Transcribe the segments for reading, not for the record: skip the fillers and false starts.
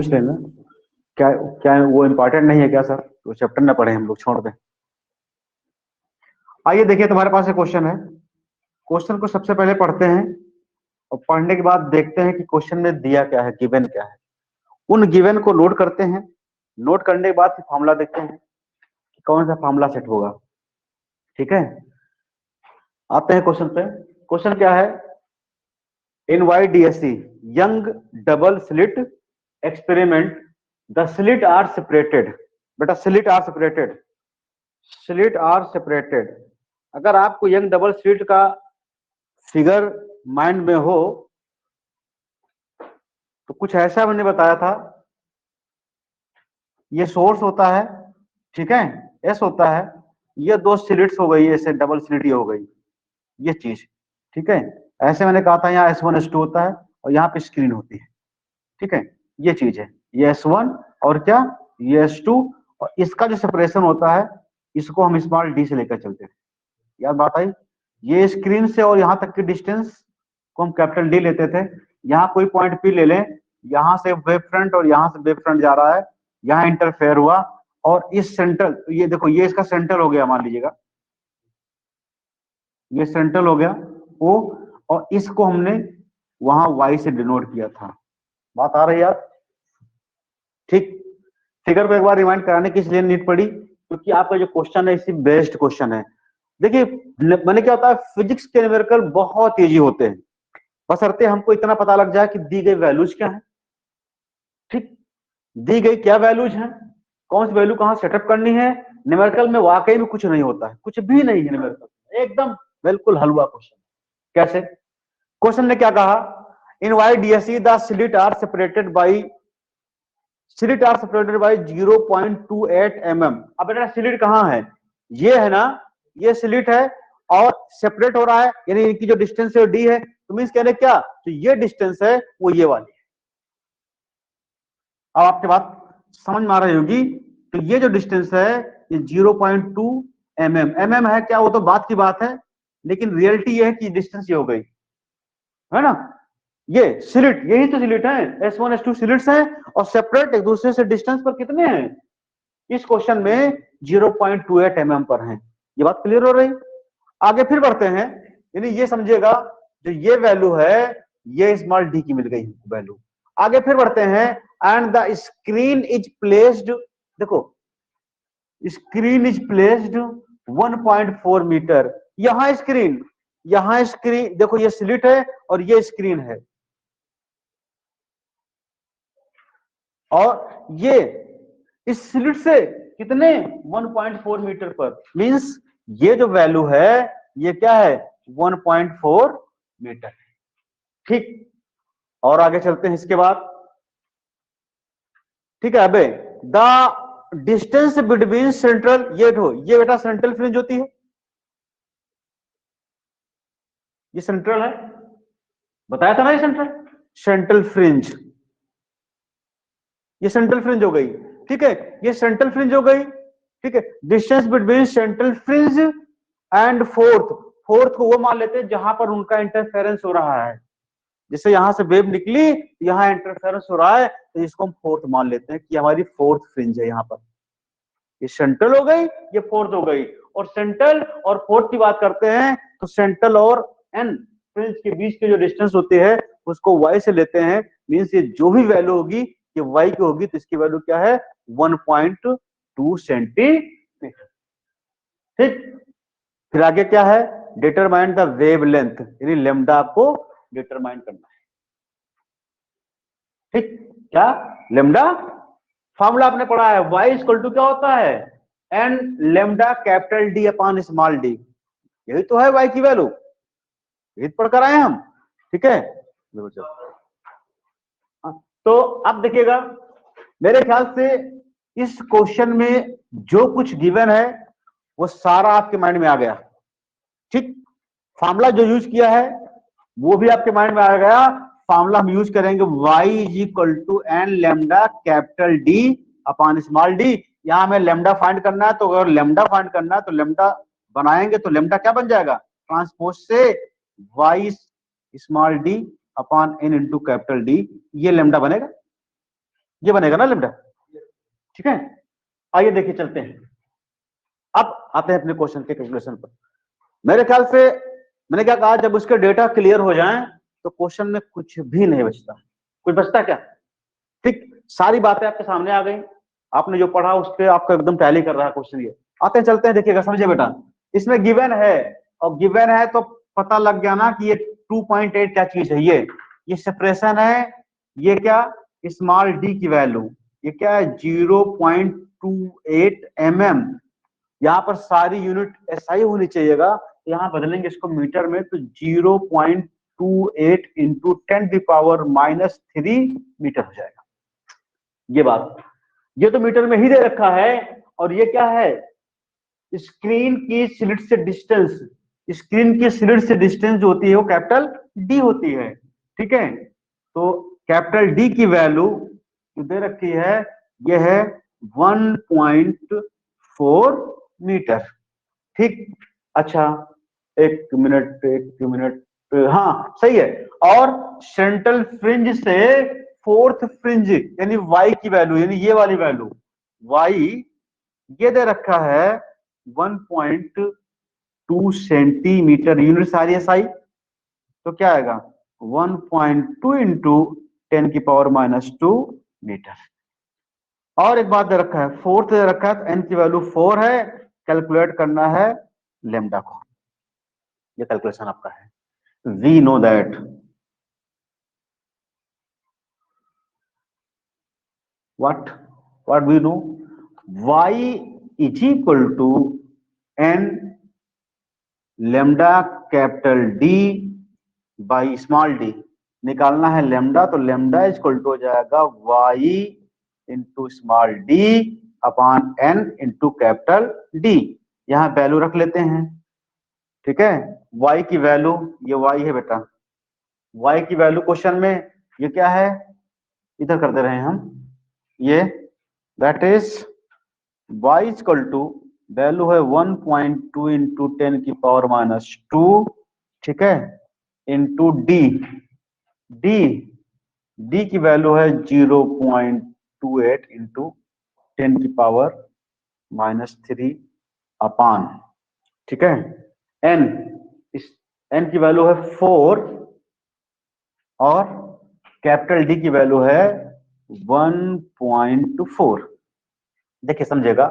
पूछ लेना। क्या क्या वो इम्पोर्टेंट नहीं है क्या सर? तो चैप्टर ना पढ़े हम लोग, छोड़ दें। आइए देखिए, तुम्हारे पास एक क्वेश्चन है। क्वेश्चन को सबसे पहले पढ़ते हैं और पढ़ने के बाद देखते हैं कि क्वेश्चन में दिया क्या है, गिवन क्या है। उन गिवन को नोट करते हैं। नोट करने के बाद फिर फॉर्मूला देखते हैं कि कौन सा फॉर्मूला सेट होगा। ठीक है, आते हैं क्वेश्चन पे। क्वेश्चन क्या है? इन YDSC young double slit experiment, the slit are separated। बेटा slit are separated, slit are separated। अगर आपको यंग डबल स्लिट का फिगर माइंड में हो तो कुछ ऐसा मैंने बताया था। ये सोर्स होता है, ठीक है, एस होता है। ये दो स्लिट्स हो गई, ऐसे डबल स्लिट ये हो गई, ये चीज। ठीक है, ऐसे मैंने कहा था यहाँ S1 S2 होता है और यहाँ पे स्क्रीन होती है। ठीक है, ये चीज है, ये S1 और क्या, ये S2। और इसका जो सेपरेशन होता है इसको हम स्मॉल डी से लेकर चलते हैं। याद बात आई? ये स्क्रीन से और यहाँ तक की डिस्टेंस को हम कैपिटल डी लेते थे। यहाँ कोई पॉइंट पी ले लें, यहाँ से वेव फ्रंट और यहाँ से वेव फ्रंट जा रहा है, यहाँ इंटरफेयर हुआ और इस सेंट्रल, ये देखो ये इसका सेंट्रल हो गया, मान लीजिएगा ये सेंट्रल हो गया O, और इसको हमने वहां Y से डिनोट किया था। बात आ रही है यार? ठीक, फिगर को एक बार रिमाइंड कराने की इसलिए नीड पड़ी क्योंकि आपका जो क्वेश्चन है इसी बेस्ड क्वेश्चन है। देखिए मैंने क्या होता है, फिजिक्स के न्यूमेरिकल बहुत इजी होते हैं, बशर्ते हमको इतना पता लग जाए कि दी गई वैल्यूज क्या है। ठीक, दी गई क्या वैल्यूज हैं, कौन सी वैल्यू कहां सेटअप करनी है। न्यूमेरिकल में वाकई में कुछ नहीं होता है, कुछ भी नहीं है न्यूमेरिकल, एकदम बिल्कुल हलवा क्वेश्चन। कैसे? क्वेश्चन ने क्या कहा? In YDSC the slit are separated by 0.28 mm। अब बेटा स्लिट कहाँ है? ये है ना, ये स्लिट है और सेपरेट हो रहा है, यानी इनकी जो डिस्टेंस है डी है। तो मीन्स कहने क्या, तो ये डिस्टेंस है वो ये वाली है। अब आपके बात समझ में आ रही होगी। तो ये जो डिस्टेंस है ये 0.2 mm है क्या, वो तो बात की बात है, लेकिन रियलिटी ये है कि डिस्टेंस ये हो गई, है ना। ये स्लिट, यही तो स्लिट है, S1 S2 स्लिट्स हैं और सेपरेट एक दूसरे से डिस्टेंस पर कितने हैं? इस क्वेश्चन में 0.28 mm पर हैं। ये बात क्लियर हो रही? आगे फिर बढ़ते हैं, यानी ये समझिएगा जो ये वैल्यू है ये स्मॉल डी की मिल गई वैल्यू। आगे फिर बढ़ते हैं, and the screen is placed, देखो स्क्रीन इज प्लेस्ड 1.4 मीटर। यहां स्क्रीन, यहां स्क्रीन, देखो ये स्लिट है और ये स्क्रीन है, और ये इस स्लिट से कितने 1.4 मीटर पर, मींस ये जो वैल्यू है ये क्या है, 1.4 मीटर। ठीक, और आगे चलते हैं इसके बाद। ठीक है, अबे द डिस्टेंस बिटवीन सेंट्रल, ये बेटा सेंट्रल फ्रिंज होती है, ये सेंट्रल है, बताया था ना, ये सेंट्रल, सेंट्रल फ्रिंज, ये सेंट्रल फ्रिंज हो गई। ठीक है, ये सेंट्रल फ्रिंज हो गई। ठीक है, distance between central fringe and fourth, fourth को वो मान लेते हैं जहां पर उनका इंटरफेरेंस हो रहा है। जैसे यहां से वेव निकली, यहां इंटरफेरेंस हो रहा है, तो इसको हम फोर्थ मान लेते हैं कि हमारी फोर्थ फ्रिंज है यहाँ पर। ये सेंट्रल हो गई, ये फोर्थ हो गई। और सेंट्रल और फोर्थ की बात करते हैं तो सेंट्रल और एन फ्रिंज के बीच की जो डिस्टेंस होती है उसको y से लेते हैं। मींस ये जो भी वैल्यू होगी ये y की होगी, तो इसकी वैल्यू क्या है, 1.2 सेंटीमीटर। ठीक, फिर आगे क्या है, डिटरमाइन द वेव लेंथ, यानी लेमडा आपको डिटरमाइन करना है। ठीक, क्या लेमडा, फॉर्मूला आपने पढ़ा है, y इक्वल टू क्या होता है, n lambda capital D upon small D. यही तो है y की वैल्यू, यही पढ़कर आए हम। ठीक है, तो अब देखिएगा, मेरे ख्याल से इस क्वेश्चन में जो कुछ गिवन है वो सारा आपके माइंड में आ गया। ठीक, फॉर्मूला जो यूज किया है वो भी आपके माइंड में आ गया। फॉर्मूला हम यूज करेंगे y is equal to n lambda capital D upon small D. यहां हमें लेमडा फाइंड करना है, तो अगर लेमडा फाइंड करना है तो लेमडा बनाएंगे तो लेमडा क्या बन जाएगा, ट्रांसपोज से y small D upon n into capital D, ये लेमडा बनेगा। ये बनेगा ना लेमडा, ठीक है। आइए देखिए चलते हैं, अब आते हैं अपने क्वेश्चन के कैलकुलेशन पर। मेरे ख्याल से मैंने क्या कहा, जब उसके डेटा क्लियर हो जाएं तो क्वेश्चन में कुछ भी नहीं बचता। कुछ बचता क्या? ठीक, सारी बातें आपके सामने आ गई, आपने जो पढ़ा उस पर आपका एकदम टैली कर रहा है क्वेश्चन। ये आते हैं चलते हैं, देखिएगा समझे बेटा, इसमें गिवन है, और गिवन है तो पता लग गया ना कि ये 2.8 क्या चीज है। ये सेपरेशन है, ये क्या, स्मॉल डी की वैल्यू, ये क्या है 0.28 mm। यहाँ पर सारी यूनिट एसआई होनी चाहिएगा, तो यहाँ बदलेंगे इसको मीटर में, तो 0.28 इंटू 10⁻³ मीटर हो जाएगा। ये बात, ये तो मीटर में ही दे रखा है। और ये क्या है, स्क्रीन की स्लिट से डिस्टेंस, स्क्रीन की स्लिट से डिस्टेंस जो होती है वो कैपिटल डी होती है, ठीक है। तो कैपिटल डी की वैल्यू जो दे रखी है ये है 1.4 मीटर, ठीक। अच्छा, एक मिनट, हाँ सही है। और सेंट्रल फ्रिंज से फोर्थ फ्रिंज यानी वाई की वैल्यू, यानी ये वाली वैल्यू वाई, ये दे रखा है 1.2 सेंटीमीटर, यूनिट सारी एसआई, तो क्या आएगा 1.2 इंटू 10⁻² मीटर। और एक बात दे रखा है, फोर्थ दे रखा है, तो एन की वैल्यू 4 है, कैलकुलेट करना है लेमडा को। ये कैलकुलेशन आपका है। We know that what we know, y is equal to n lambda capital D by small D. निकालना है लेमडा, तो लेमडा इज इक्वल टू हो जाएगा y into small D upon n into capital D. यहाँ value रख लेते हैं, ठीक है। y की वैल्यू, ये y है बेटा, y की वैल्यू क्वेश्चन में ये क्या है, इधर कर दे रहे हैं हम, ये that is y is equal to, value है 1.2 इंटू 10⁻², ठीक है, इंटू डी, डी डी की वैल्यू है 0.28 इंटू 10⁻³ अपान, ठीक है, एन, इस एन की वैल्यू है 4 और कैपिटल डी की वैल्यू है 1.4। देखिए समझेगा,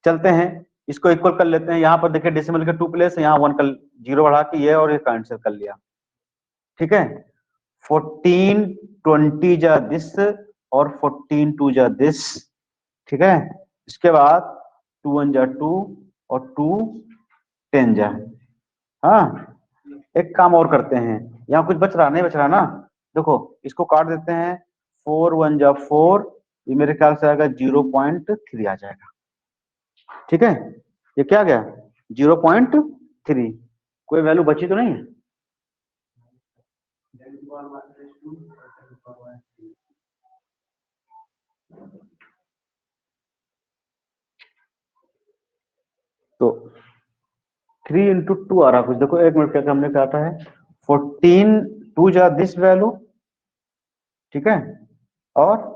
चलते हैं इसको इक्वल कर लेते हैं। यहाँ पर देखिए डेसिमल के 2 प्लेस है, यहाँ 1 का 0 बढ़ा के ये और ये कैंसिल कर लिया, ठीक है। 14 20 जा दिस और 14 2 जा दिस, ठीक है। इसके बाद 2 1 जा 2 और 2 10 जा, हाँ। एक काम और करते हैं, यहाँ कुछ बच रहा नहीं, बच रहा ना, देखो इसको काट देते हैं, 4 1 जा 4, ये मेरे ख्याल से आएगा 0.3 आ जाएगा, ठीक है। ये क्या गया 0.3, कोई वैल्यू बची तो नहीं है? तो 3 इंटू 2 आ रहा कुछ, देखो एक मिनट, क्या हमने कहा था है 14 2 जा दिस वैल्यू, ठीक है, और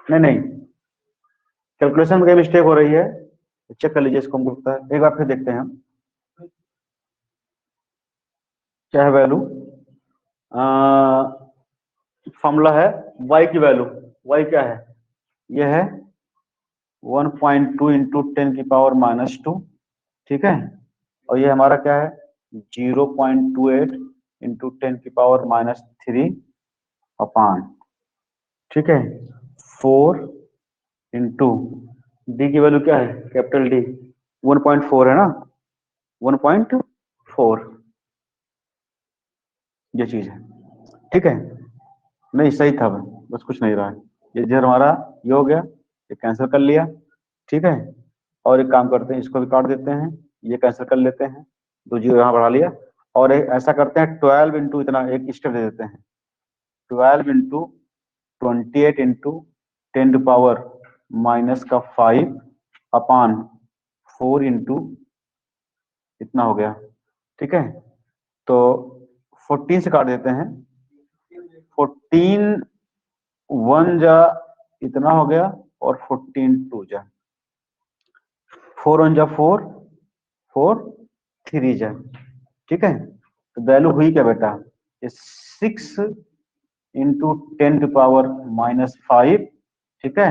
नहीं नहीं, कैलकुलेशन में कहीं मिस्टेक हो रही है, चेक कर लीजिए इसको, हमको लगता है एक बार फिर देखते हैं हम क्या है वैल्यू। फॉर्मूला है y की वैल्यू, y क्या है, ये है 1.2 इंटू 10⁻², ठीक है, और ये हमारा क्या है 0.28 इंटू 10⁻³ अपान, ठीक है, 4 इंटू डी की वैल्यू क्या है कैपिटल डी 1.4 है ना, 1.4 ये चीज है, ठीक है। नहीं सही था, बस कुछ नहीं रहा है, ये जो हमारा ये हो गया, ये कैंसिल कर लिया, ठीक है। और एक काम करते हैं, इसको भी काट देते हैं, ये कैंसिल कर लेते हैं, 2 0 यहाँ बढ़ा लिया, और ऐसा करते हैं 12 इंटू इतना एक स्टेप दे देते हैं, 12 इंटू 28 इंटू 10⁻⁻5 अपान 4 इंटू इतना हो गया, ठीक है। तो 14 से काट देते हैं, 14 1 जा इतना हो गया और 14 2 जा, 4 1 जा 4, 4 3 जा, ठीक है। तो वैल्यू हुई क्या बेटा, 6 इंटू 10⁻⁻5, ठीक है।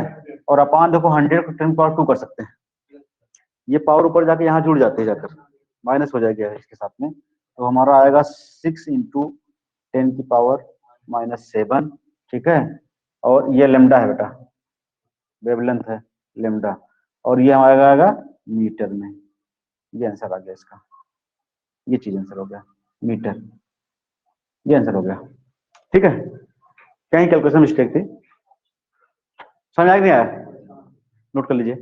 और अपान देखो 100 को 10⁻2 कर सकते हैं, ये पावर ऊपर जाके यहाँ जुड़ जाते हैं, जाकर माइनस हो जाएगा इसके साथ में। तो हमारा आएगा 6 इंटू 10⁻⁻7, ठीक है। और ये लेमडा है बेटा, वेवलेंथ है लेमडा, और ये हमारा आएगा मीटर में। ये आंसर आ गया इसका, ये चीज आंसर हो गया मीटर, ये आंसर हो गया, ठीक है। कहीं कैलकुलेशन मिस्टेक थी, समझ आ नहीं आया, नोट कर लीजिए।